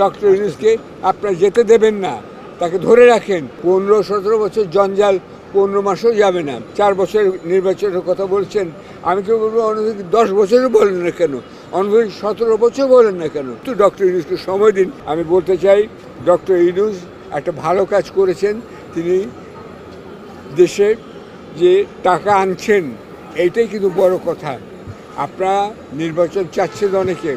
Doctor ইউনূসকে আপনারা যেতে দেবেন না, তাকে ধরে রাখেন। 15-17 বছর জঞ্জাল 15 মাসও যাবে না। 4 বছর নির্বাচনের কথা বলছেন। আমি তো বলবো অনধিক 10 বছরও বলেন না কেন, অনধিক 17 বছর বলেন না কেন, তো ডক্টর ইউনূসকে সময় দিন। আমি বলতে চাই ডক্টর ইউনূস একটা ভালো কাজ করেছেন। তিনি দেশে যে টাকা আনছেন এইটাই কিন্তু বড় কথা। আপনারা নির্বাচন চাচ্ছেন অনেকে,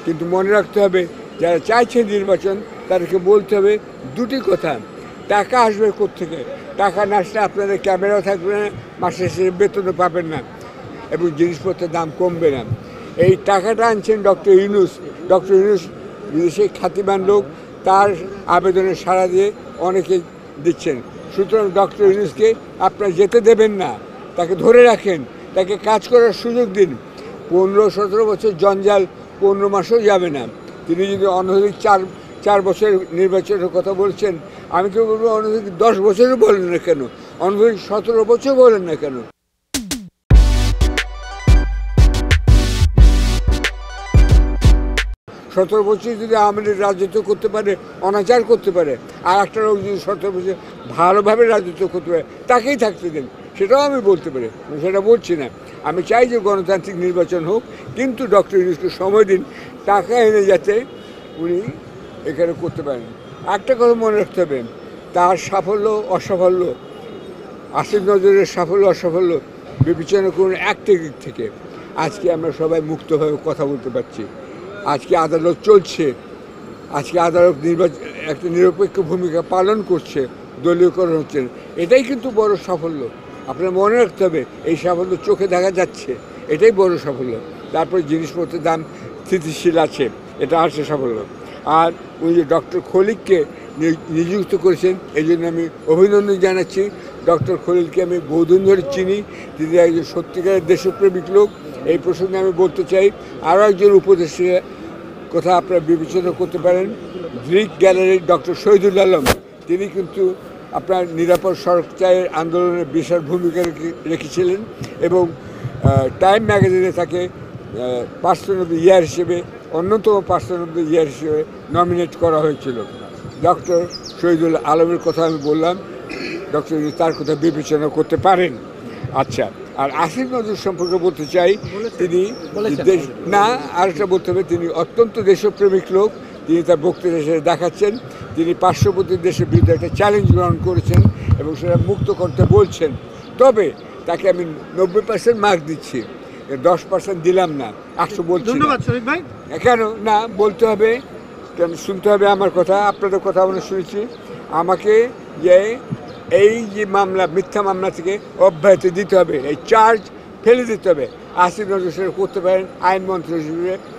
কিন্তু মনে রাখতে হবে যারা চাইছে নির্বাচন তাদেরকে বলতে হবে দুটি কথা। টাকা আসবে কোত্থেকে? টাকা না আসলে আপনাদের ক্যামেরাও থাকবে না, মাসে শেষে বেতনও পাবেন না এবং জিনিসপত্রের দাম কমবে না। এই টাকাটা আনছেন ডক্টর ইউনূস। ডক্টর ইউনূস বিদেশে খ্যাতিমান লোক, তার আবেদনে সাড়া দিয়ে অনেকে দিচ্ছেন। সুতরাং ডক্টর ইউনূসকে আপনারা যেতে দেবেন না, তাকে ধরে রাখেন, তাকে কাজ করার সুযোগ দিন। 15-17 বছর জঞ্জাল 15 মাসও যাবে না। তিনি যদি অনধিক 4 বছর নির্বাচনের কথা বলছেন, আমি তো বলবো অনধিক 10 বছরও বলেন না কেন, অনধিক 17 বছর বলেন না কেন। 17 বছর যদি আওয়ামী লীগ রাজত্ব করতে পারে, অনাচার করতে পারে, আর একটা লোক যদি 17 বছর ভালোভাবে রাজত্ব করতে পারে, তাকেই থাকতে দেন, সেটাও আমি বলতে পারি। সেটা বলছি না। আমি চাই যে গণতান্ত্রিক নির্বাচন হোক, কিন্তু ডক্টর ইউনূসকে সময় দিন, টাকা এনে যাতে উনি এখানে করতে পারেন। একটা কথা মনে রাখতে হবে, তার সাফল্য অসাফল্য, আসিফ নজরুলের সাফল্য অসাফল্য বিবেচনা করুন একটা দিক থেকে। আজকে আমরা সবাই মুক্তভাবে কথা বলতে পারছি, আজকে আদালত চলছে, আজকে আদালত একটা নিরপেক্ষ ভূমিকা পালন করছে, দলীয়করণ হচ্ছে, এটাই কিন্তু বড় সাফল্য। আপনার মনে রাখতে হবে এই সাফল্য চোখে দেখা যাচ্ছে, এটাই বড় সাফল্য। তারপরে জিনিসপত্রের দাম স্থিতিশীল আছে, এটা আসছে সাফল্য। আর উনি যে ডক্টর খলিলকে নিযুক্ত করেছেন, এই জন্য আমি অভিনন্দন জানাচ্ছি। ডক্টর খলিলকে আমি বহুদিন ধরে চিনি, তিনি একজন সত্যিকারের দেশপ্রেমিক লোক। এই প্রসঙ্গে আমি বলতে চাই আরও একজন উপদেষ্টার কথা আপনারা বিবেচনা করতে পারেন, গ্রিক গ্যালারির ডক্টর শহীদুল আলম। তিনি কিন্তু আপনার নিরাপদ সড়ক চায়ের আন্দোলনের বিশাল ভূমিকা রেখেছিলেন এবং টাইম ম্যাগাজিনে তাকে পার্সন অফ দ্য ইয়ার হিসেবে, অন্যতম পার্সন অফ দ্য ইয়ার হিসেবে নমিনেট করা হয়েছিল। ডক্টর শহীদুল আলমের কথা আমি বললাম, ডক্টর তার কথা বিবেচনা করতে পারেন। আচ্ছা, আর আসিফ নজরুল সম্পর্কে বলতে চাই, তিনি না, আরেকটা বলতে হবে, তিনি অত্যন্ত দেশপ্রেমিক লোক। তিনি তার বক্তৃতা হিসেবে দেখাচ্ছেন, তিনি পার্শ্ববর্তী দেশের বিরুদ্ধে একটা চ্যালেঞ্জ গ্রহণ করেছেন এবং সেটা মুক্ত করতে বলছেন। তবে তাকে আমি 90% মার্ক দিচ্ছি, 10% দিলাম না, 100 বলছি। ধন্যবাদ শরীফ ভাই। কেন না বলতে হবে, কেন শুনতে হবে আমার কথা, আপনাদের কথা আমরা শুনেছি। আমাকে যে এই যে মামলা, মিথ্যা মামলা থেকে অব্যাহতি দিতে হবে, এই চার্জ ফেলে দিতে হবে। আসিফ নজরুল করতে পারেন আইনমন্ত্রী হিসেবে,